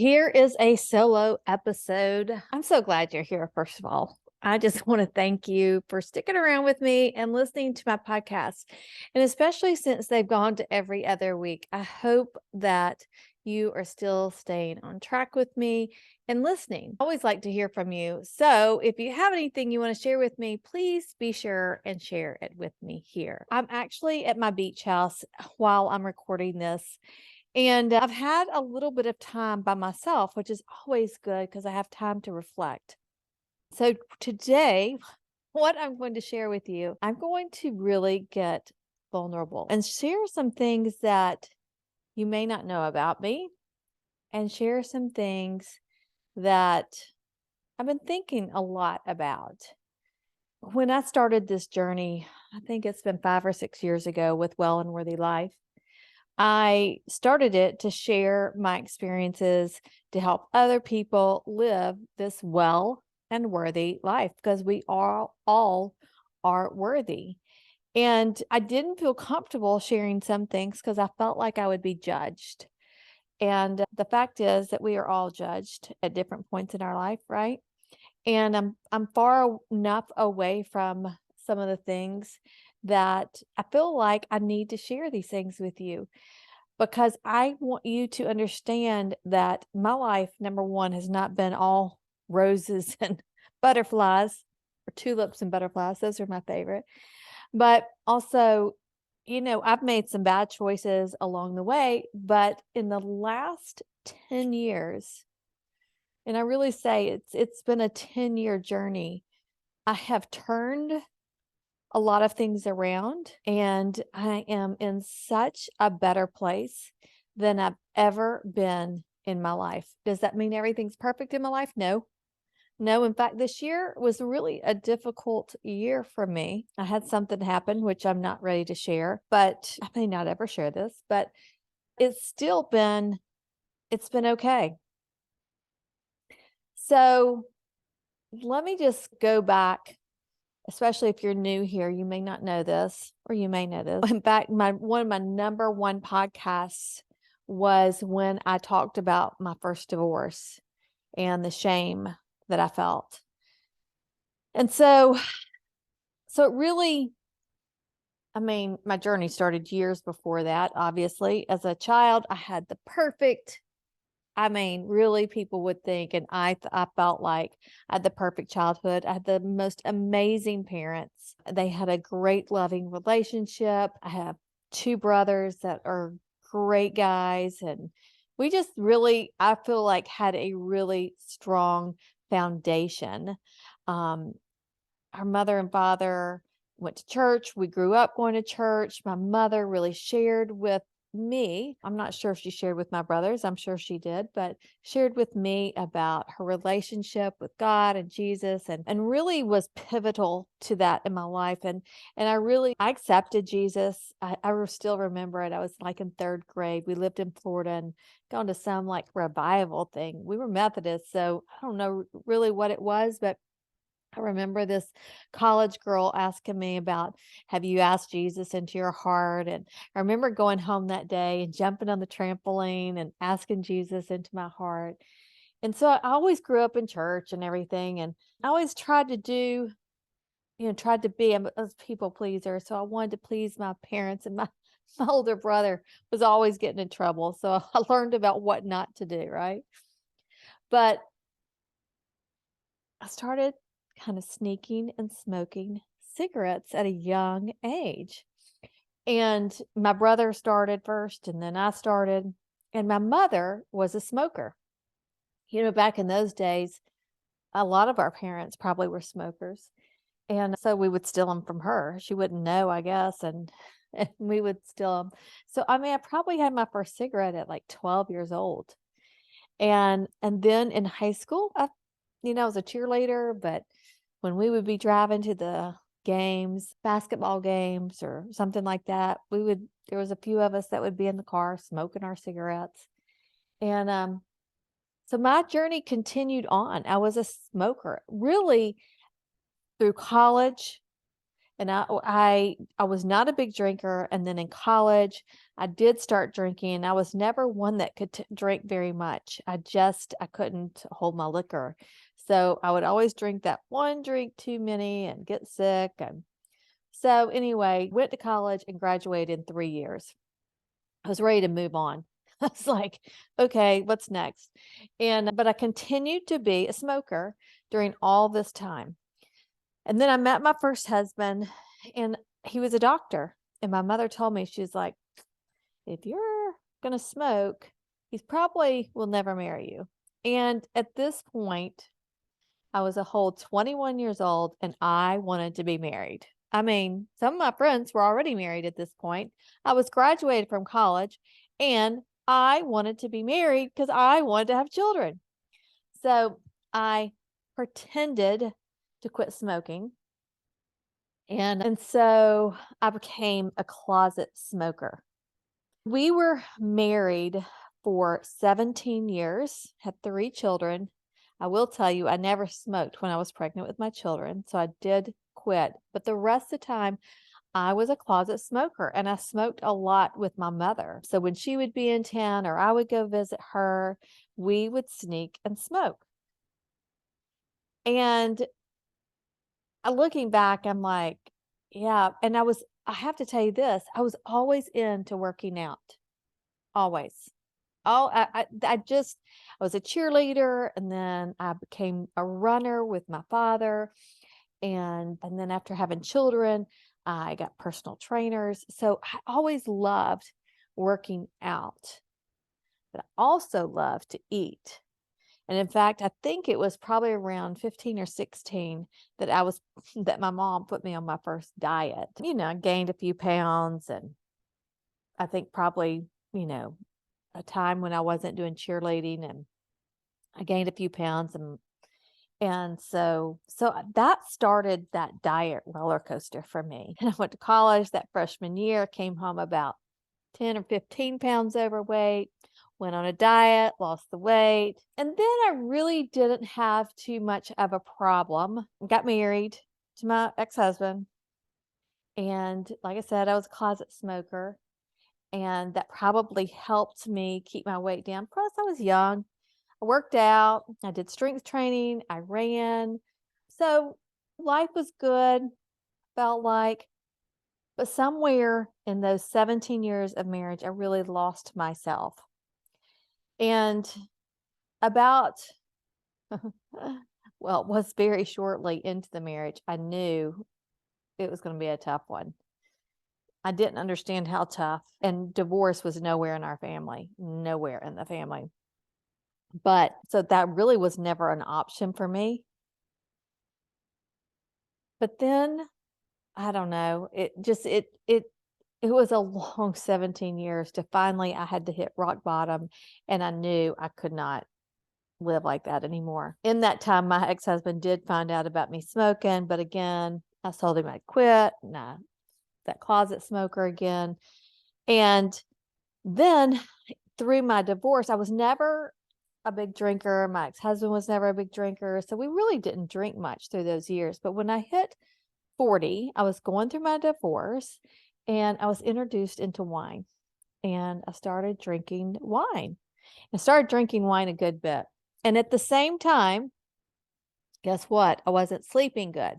here is a solo episode. I'm so glad you're here, first of all. I just want to thank you for sticking around with me and listening to my podcast. And especially since they've gone to every other week, I hope that you are still staying on track with me and listening. I always like to hear from you. So if you have anything you want to share with me, please be sure and share it with me here. I'm actually at my beach house while I'm recording this. And I've had a little bit of time by myself, which is always good because I have time to reflect. So today, what I'm going to share with you, I'm going to really get vulnerable and share some things that you may not know about me and share some things that I've been thinking a lot about. When I started this journey, I think it's been 5 or 6 years ago with Well and Worthy Life. I started it to share my experiences to help other people live this well and worthy life because we all are worthy. And I didn't feel comfortable sharing some things because I felt like I would be judged. And the fact is that we are all judged at different points in our life, right? And I'm far enough away from some of the things that I feel like I need to share these things with you because I want you to understand that my life, number one, has not been all roses and butterflies or tulips and butterflies. Those are my favorite. But also, I've made some bad choices along the way, but in the last 10 years, and I really say it's been a 10-year journey, I have turned a lot of things around and I am in such a better place than I've ever been in my life. Does that mean everything's perfect in my life? No. No, in fact, this year was really a difficult year for me. I had something happen, which I'm not ready to share, but I may not ever share this, but it's been okay. So let me just go back, especially if you're new here, you may not know this, or you may know this. In fact, one of my number one podcasts was when I talked about my first divorce and the shame that I felt. And so it really, my journey started years before that. Obviously, as a child, I had the perfect, really people would think, and I felt like I had the perfect childhood. I had the most amazing parents. They had a great loving relationship. I have two brothers that are great guys, and we just really, I feel like, had a really strong foundation. Um, our mother and father went to church. We grew up going to church. My mother really shared with me. I'm not sure if she shared with my brothers. I'm sure she did, but shared with me about her relationship with God and Jesus and really was pivotal to that in my life. And I accepted Jesus. I still remember it. I was like in third grade. We lived in Florida and gone to some like revival thing. We were Methodist, so I don't know really what it was, but I remember this college girl asking me about, have you asked Jesus into your heart? And I remember going home that day and jumping on the trampoline and asking Jesus into my heart. And so I always grew up in church and everything. And I always tried to tried to be a people pleaser. So I wanted to please my parents, and my older brother was always getting in trouble. So I learned about what not to do, right? But I started kind of sneaking and smoking cigarettes at a young age. And my brother started first, and then I started. And my mother was a smoker. Back in those days, a lot of our parents probably were smokers. And so we would steal them from her. She wouldn't know, I guess. And we would steal them. So, I probably had my first cigarette at like 12 years old. And then in high school, I was a cheerleader, but when we would be driving to the games, basketball games or something like that, there was a few of us that would be in the car smoking our cigarettes. And so my journey continued on. I was a smoker really through college. And I was not a big drinker. And then in college, I did start drinking. I was never one that could drink very much. I couldn't hold my liquor. So I would always drink that one drink too many and get sick. And so anyway, went to college and graduated in 3 years. I was ready to move on. I was like, okay, what's next? But I continued to be a smoker during all this time. And then I met my first husband, and he was a doctor. And my mother told me, she's like, if you're going to smoke, he's probably will never marry you. And at this point, I was a whole 21 years old and I wanted to be married. I mean, some of my friends were already married at this point. I was graduated from college and I wanted to be married because I wanted to have children. So I pretended to quit smoking. And so I became a closet smoker. We were married for 17 years, had 3 children. I will tell you, I never smoked when I was pregnant with my children. So I did quit. But the rest of the time, I was a closet smoker and I smoked a lot with my mother. So when she would be in town or I would go visit her, we would sneak and smoke. And looking back, I'm like, yeah. And I have to tell you this, I was always into working out, always. Oh, I was a cheerleader and then I became a runner with my father. And then after having children, I got personal trainers. So I always loved working out, but I also loved to eat. And in fact, I think it was probably around 15 or 16 that my mom put me on my first diet. I gained a few pounds and I think probably, a time when I wasn't doing cheerleading and I gained a few pounds and so that started that diet roller coaster for me. And I went to college that freshman year, came home about 10 or 15 pounds overweight, went on a diet, lost the weight. And then I really didn't have too much of a problem. Got married to my ex-husband. And like I said, I was a closet smoker. And that probably helped me keep my weight down. Plus, I was young. I worked out, I did strength training, I ran. So life was good, felt like. But somewhere in those 17 years of marriage, I really lost myself. And about, well, it was very shortly into the marriage, I knew it was going to be a tough one. I didn't understand how tough, and divorce was nowhere in our family, nowhere in the family. But so that really was never an option for me. But then I don't know, it was a long 17 years to finally I had to hit rock bottom and I knew I could not live like that anymore. In that time, my ex-husband did find out about me smoking, but again, I told him I'd quit and that closet smoker again. And then through my divorce, I was never a big drinker. My ex-husband was never a big drinker. So we really didn't drink much through those years. But when I hit 40, I was going through my divorce and I was introduced into wine and I started drinking wine. I started drinking wine a good bit. And at the same time, guess what? I wasn't sleeping good.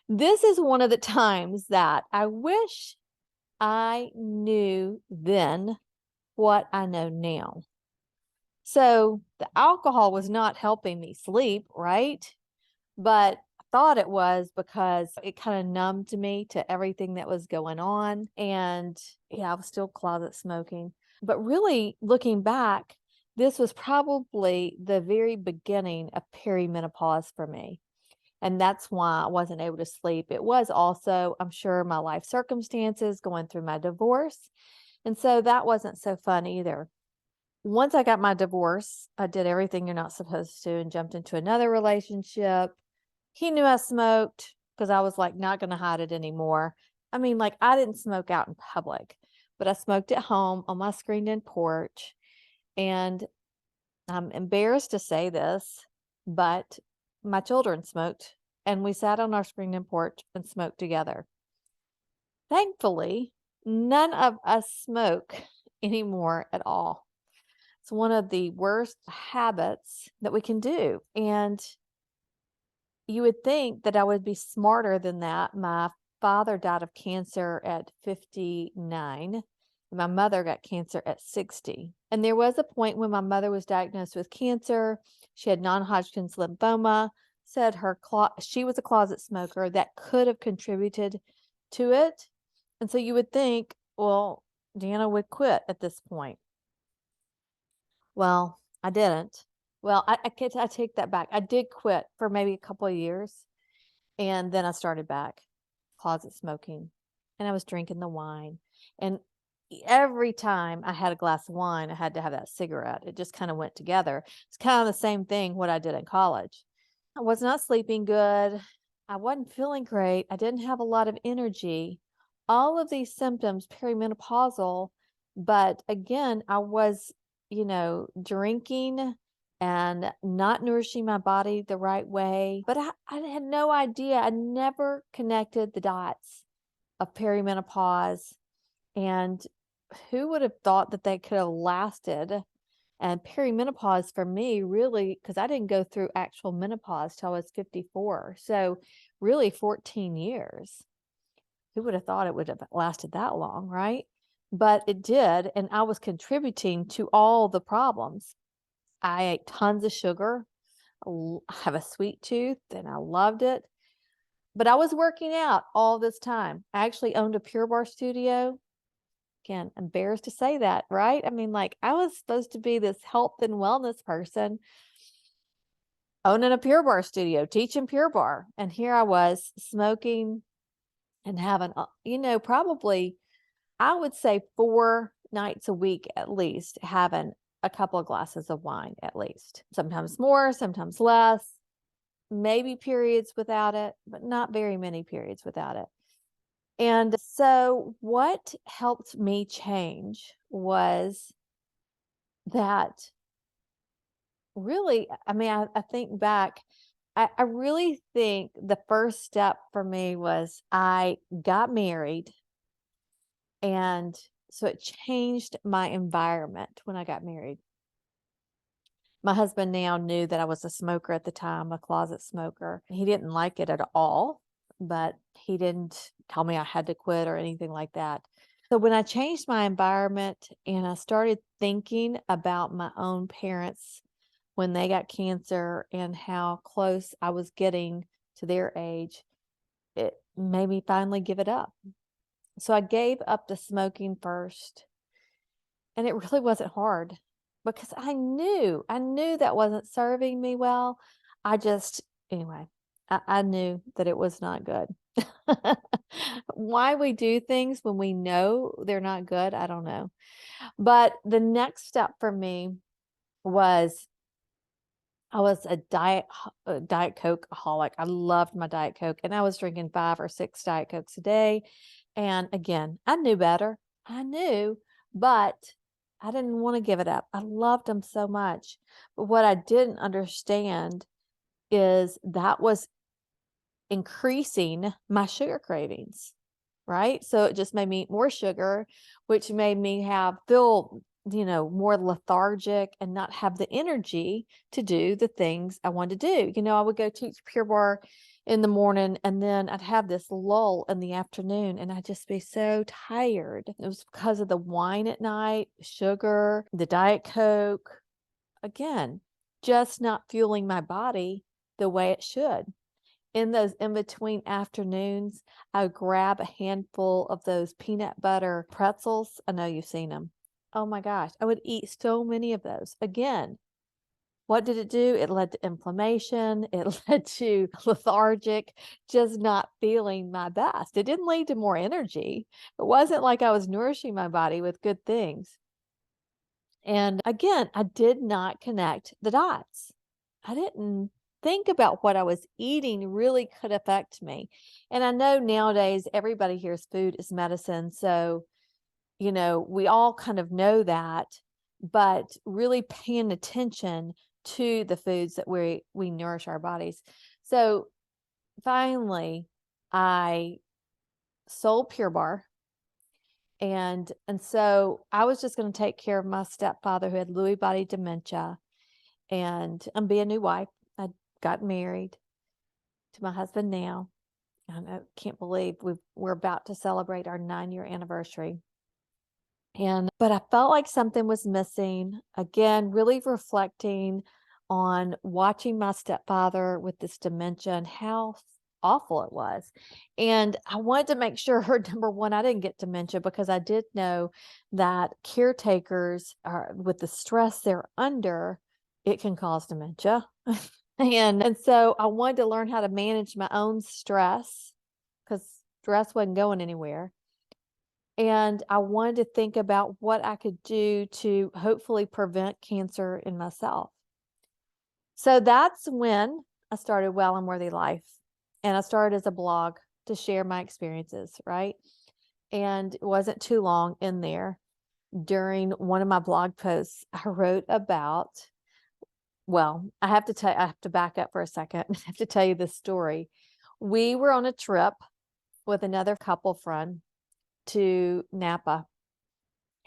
This is one of the times that I wish I knew then what I know now. So the alcohol was not helping me sleep, right? But I thought it was because it kind of numbed me to everything that was going on. And yeah, I was still closet smoking. But really looking back, this was probably the very beginning of perimenopause for me. And that's why I wasn't able to sleep. It was also, I'm sure, my life circumstances going through my divorce. And so that wasn't so fun either. Once I got my divorce, I did everything you're not supposed to and jumped into another relationship. He knew I smoked because I was like not going to hide it anymore. I mean, like I didn't smoke out in public, but I smoked at home on my screened in porch. And I'm embarrassed to say this, but my children smoked and we sat on our screened-in porch and smoked together. Thankfully, none of us smoke anymore at all. It's one of the worst habits that we can do. And you would think that I would be smarter than that. My father died of cancer at 59. And my mother got cancer at 60. And there was a point when my mother was diagnosed with cancer. She had non-Hodgkin's lymphoma, said she was a closet smoker that could have contributed to it. And so you would think, well, Deanna would quit at this point. Well, I didn't. Well, I take that back. I did quit for maybe a couple of years, and then I started back closet smoking, and I was drinking the wine. And every time I had a glass of wine, I had to have that cigarette. It just kind of went together. It's kind of the same thing what I did in college. I was not sleeping good. I wasn't feeling great. I didn't have a lot of energy. All of these symptoms, perimenopausal, but again, I was, drinking and not nourishing my body the right way. But I had no idea. I never connected the dots of perimenopause. And who would have thought that they could have lasted? And perimenopause for me, really, because I didn't go through actual menopause till I was 54. So really 14 years. Who would have thought it would have lasted that long, right? But it did. And I was contributing to all the problems. I ate tons of sugar. I have a sweet tooth and I loved it. But I was working out all this time. I actually owned a Pure Barre studio. Again, embarrassed to say that, right? I mean, like, I was supposed to be this health and wellness person owning a Pure Barre studio, teaching Pure Barre. And here I was smoking and having, probably, I would say 4 nights a week at least, having a couple of glasses of wine at least. Sometimes more, sometimes less, maybe periods without it, but not very many periods without it. And so what helped me change was that really, I mean, I think back, I really think the first step for me was I got married. And so it changed my environment when I got married. My husband now knew that I was a smoker at the time, a closet smoker. He didn't like it at all, but he didn't tell me I had to quit or anything like that. So when I changed my environment and I started thinking about my own parents when they got cancer and how close I was getting to their age, it made me finally give it up. So I gave up the smoking first. And it really wasn't hard because I knew that wasn't serving me well. Anyway, I knew that it was not good. Why we do things when we know they're not good, I don't know. But the next step for me was I was a Diet Coke-aholic. I loved my Diet Coke, and I was drinking 5 or 6 Diet Cokes a day. And again, I knew better. I knew, but I didn't want to give it up. I loved them so much. But what I didn't understand is that was increasing my sugar cravings, right? So it just made me eat more sugar, which made me feel more lethargic and not have the energy to do the things I wanted to do. I would go teach Pure Barre in the morning and then I'd have this lull in the afternoon and I'd just be so tired. It was because of the wine at night, sugar, the Diet Coke. Again, just not fueling my body the way it should. In those in-between afternoons, I would grab a handful of those peanut butter pretzels. I know you've seen them. Oh my gosh, I would eat so many of those. Again, what did it do? It led to inflammation. It led to lethargic, just not feeling my best. It didn't lead to more energy. It wasn't like I was nourishing my body with good things. And again, I did not connect the dots. I didn't think about what I was eating really could affect me. And I know nowadays everybody hears food is medicine. So we all kind of know that, but really paying attention to the foods that we nourish our bodies. So finally, I sold Pure Barre. And so I was just going to take care of my stepfather who had Lewy body dementia and be a new wife. I got married to my husband now. I can't believe we're about to celebrate our 9-year anniversary. But I felt like something was missing. Again, really reflecting on watching my stepfather with this dementia and how awful it was. And I wanted to make sure, number one, I didn't get dementia, because I did know that caretakers are, with the stress they're under, it can cause dementia. And so I wanted to learn how to manage my own stress, because stress wasn't going anywhere. And I wanted to think about what I could do to hopefully prevent cancer in myself. So that's when I started Well and Worthy Life. And I started as a blog to share my experiences, right? And it wasn't too long in there. During one of my blog posts, I wrote about, well, I have to back up for a second. I have to tell you this story. We were on a trip with another couple friend to Napa,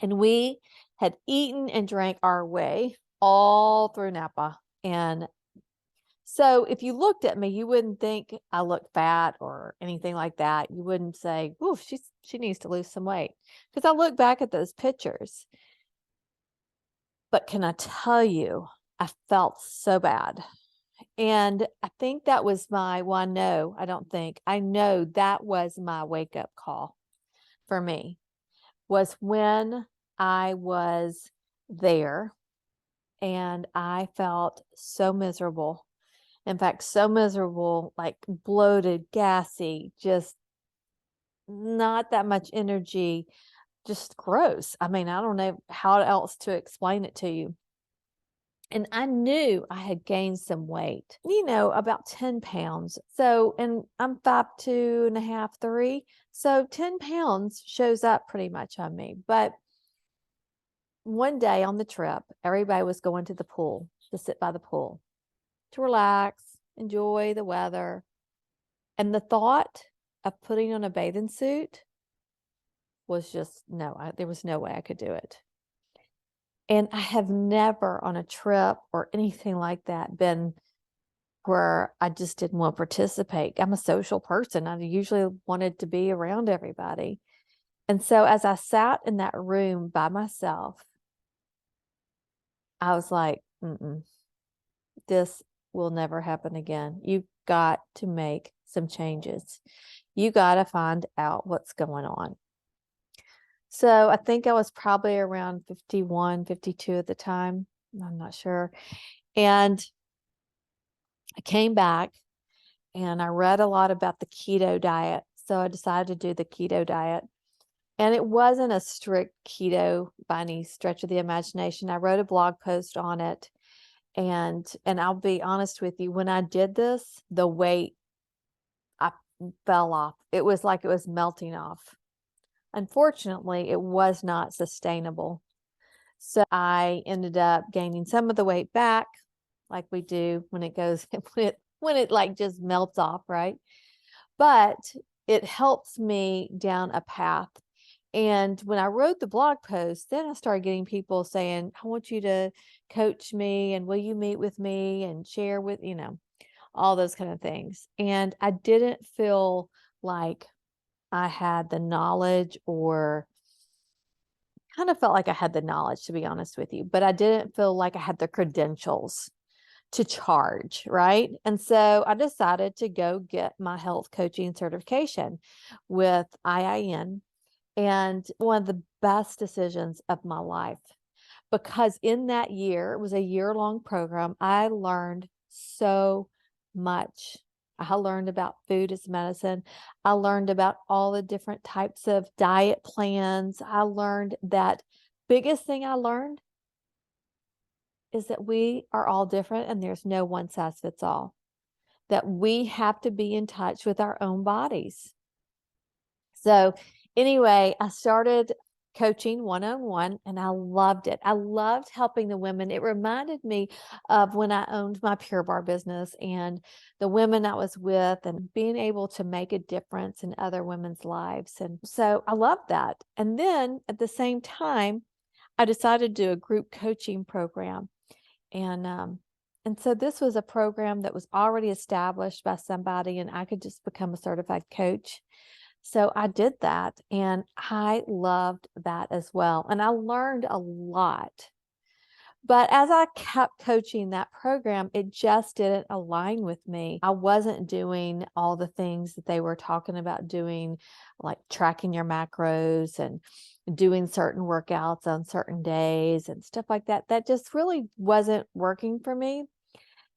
and we had eaten and drank our way all through Napa. And so if you looked at me, you wouldn't think I looked fat or anything like that. You wouldn't say, "Ooh, she needs to lose some weight," because I look back at those pictures. But can I tell you, I felt so bad. And I think that was I know that was my wake up call for me, was when I was there and I felt so miserable. In fact, so miserable, like bloated, gassy, just not that much energy, just gross. I mean, I don't know how else to explain it to you. And I knew I had gained some weight, about 10 pounds. So, and I'm 5'2.5", 3. So 10 pounds shows up pretty much on me. But one day on the trip, everybody was going to the pool to sit by the pool, to relax, enjoy the weather. And the thought of putting on a bathing suit was just, there was no way I could do it. And I have never on a trip or anything like that been where I just didn't want to participate. I'm a social person. I usually wanted to be around everybody. And so as I sat in that room by myself, I was like, this will never happen again. You've got to make some changes. You got to find out what's going on. So I think I was probably around 51, 52 at the time. I'm not sure. And I came back and I read a lot about the keto diet. So I decided to do the keto diet. And it wasn't a strict keto by any stretch of the imagination. I wrote a blog post on it. And I'll be honest with you, when I did this, the weight, I fell off. It was like it was melting off. Unfortunately, it was not sustainable. So I ended up gaining some of the weight back, like we do when it goes, when it like just melts off, right? But it helps me down a path. And when I wrote the blog post, then I started getting people saying, I want you to coach me, and will you meet with me and share with, all those kind of things. And I didn't feel like I had the knowledge, or kind of felt like I had the knowledge, to be honest with you, but I didn't feel like I had the credentials to charge, right? And so I decided to go get my health coaching certification with IIN, and one of the best decisions of my life, because in that year, it was a year-long program, I learned so much. I learned about food as medicine. I learned about all the different types of diet plans. I learned that biggest thing I learned is that we are all different and there's no one size fits all. That we have to be in touch with our own bodies. So anyway, I started coaching one-on-one, and I loved it. I loved helping the women. It reminded me of when I owned my Pure Barre business and the women I was with and being able to make a difference in other women's lives. And so I loved that. And then at the same time, I decided to do a group coaching program. And so this was a program that was already established by somebody, and I could just become a certified coach. So I did that, and I loved that as well. And I learned a lot. But as I kept coaching that program, it just didn't align with me. I wasn't doing all the things that they were talking about doing, like tracking your macros and doing certain workouts on certain days and stuff like that. That just really wasn't working for me.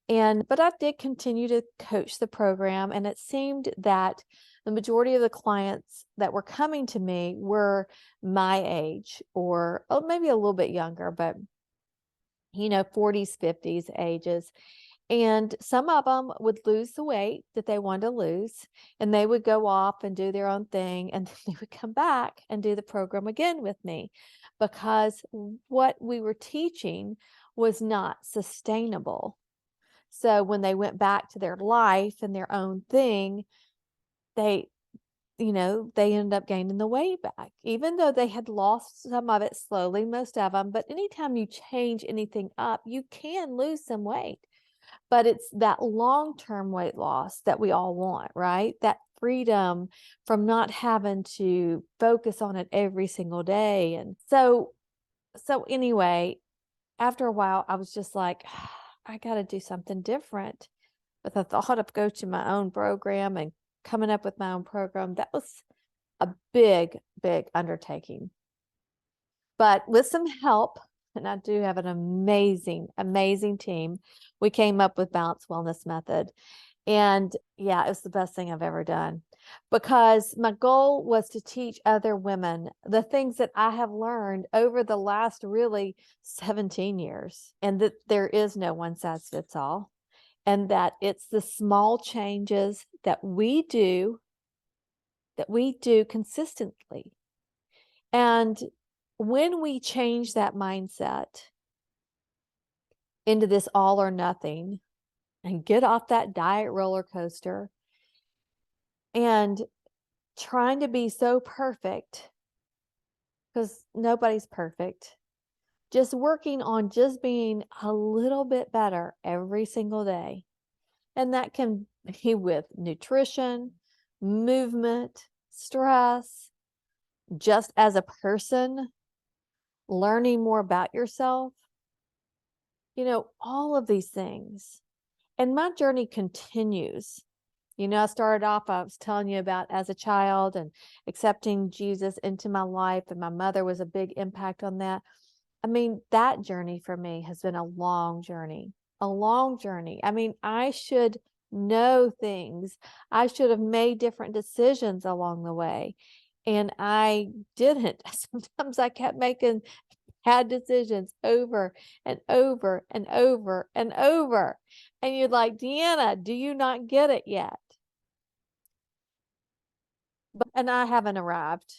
But I did continue to coach the program, and it seemed that the majority of the clients that were coming to me were my age or maybe a little bit younger, but 40s, 50s ages. And some of them would lose the weight that they wanted to lose, and they would go off and do their own thing, and then they would come back and do the program again with me because what we were teaching was not sustainable. So when they went back to their life and their own thing, they ended up gaining the weight back, even though they had lost some of it slowly, most of them. But anytime you change anything up, you can lose some weight. But it's that long-term weight loss that we all want, right? That freedom from not having to focus on it every single day. And so anyway, after a while, I was just like, I got to do something different. But the thought of go to my own program and coming up with my own program, that was a big, big undertaking. But with some help, and I do have an amazing, amazing team, we came up with Balanced Wellness Method. And yeah, it was the best thing I've ever done because my goal was to teach other women the things that I have learned over the last really 17 years, and that there is no one size fits all, and that it's the small changes that we do consistently. And when we change that mindset into this all or nothing and get off that diet roller coaster and trying to be so perfect, because nobody's perfect, just working on just being a little bit better every single day. And that can be with nutrition, movement, stress, just as a person, learning more about yourself, all of these things. And my journey continues. I started off, I was telling you about as a child and accepting Jesus into my life, and my mother was a big impact on that. I mean, that journey for me has been a long journey, a long journey. I mean, I should know things. I should have made different decisions along the way, and I didn't. Sometimes I kept making bad decisions over and over and over and over. And you're like, Deanna, do you not get it yet? And I haven't arrived.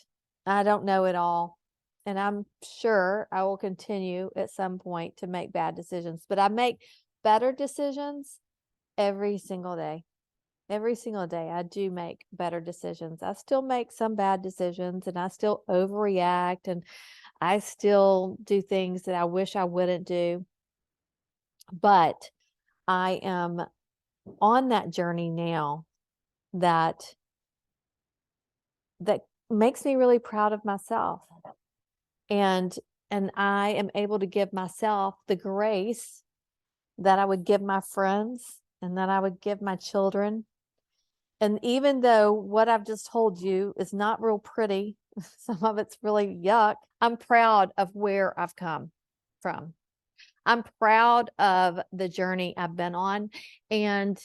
I don't know it all. And I'm sure I will continue at some point to make bad decisions, but I make better decisions every single day. Every single day, I do make better decisions. I still make some bad decisions, and I still overreact, and I still do things that I wish I wouldn't do. But I am on that journey now that makes me really proud of myself. And I am able to give myself the grace that I would give my friends and that I would give my children. And even though what I've just told you is not real pretty, some of it's really yuck, I'm proud of where I've come from. I'm proud of the journey I've been on, and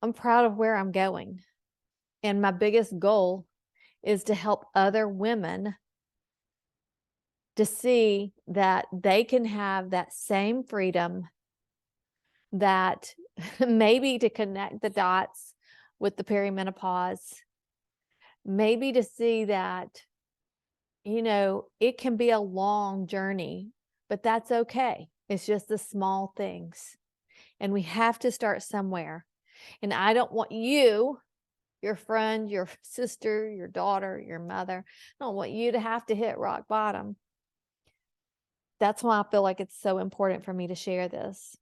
I'm proud of where I'm going. And my biggest goal is to help other women to see that they can have that same freedom, that maybe to connect the dots with the perimenopause, maybe to see that, it can be a long journey, but that's okay. It's just the small things. And we have to start somewhere. And I don't want you, your friend, your sister, your daughter, your mother, I don't want you to have to hit rock bottom. That's why I feel like it's so important for me to share this.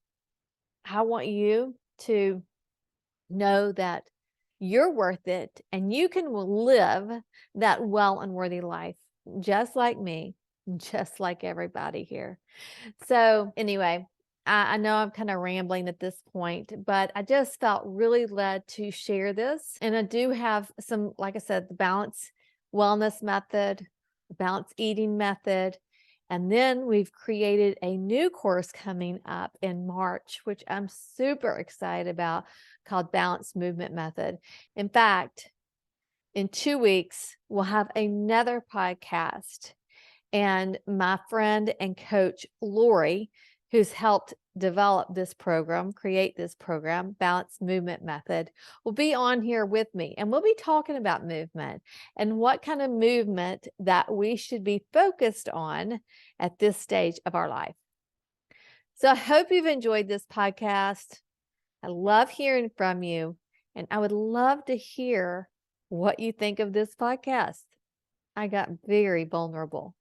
I want you to know that you're worth it and you can live that well and worthy life, just like me, just like everybody here. So, anyway, I know I'm kind of rambling at this point, but I just felt really led to share this. And I do have some, like I said, the balance wellness method, the balance eating method. And then we've created a new course coming up in March, which I'm super excited about, called Balance Movement Method. In fact, in 2 weeks, we'll have another podcast. And my friend and coach, Lori, who's helped develop this program, create this program, Balance Movement Method, will be on here with me. And we'll be talking about movement and what kind of movement that we should be focused on at this stage of our life. So I hope you've enjoyed this podcast. I love hearing from you, and I would love to hear what you think of this podcast. I got very vulnerable.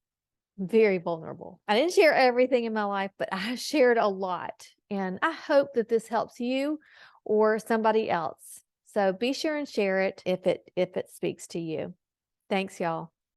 Very vulnerable. I didn't share everything in my life, but I shared a lot. And I hope that this helps you or somebody else. So be sure and share it if it speaks to you. Thanks, y'all.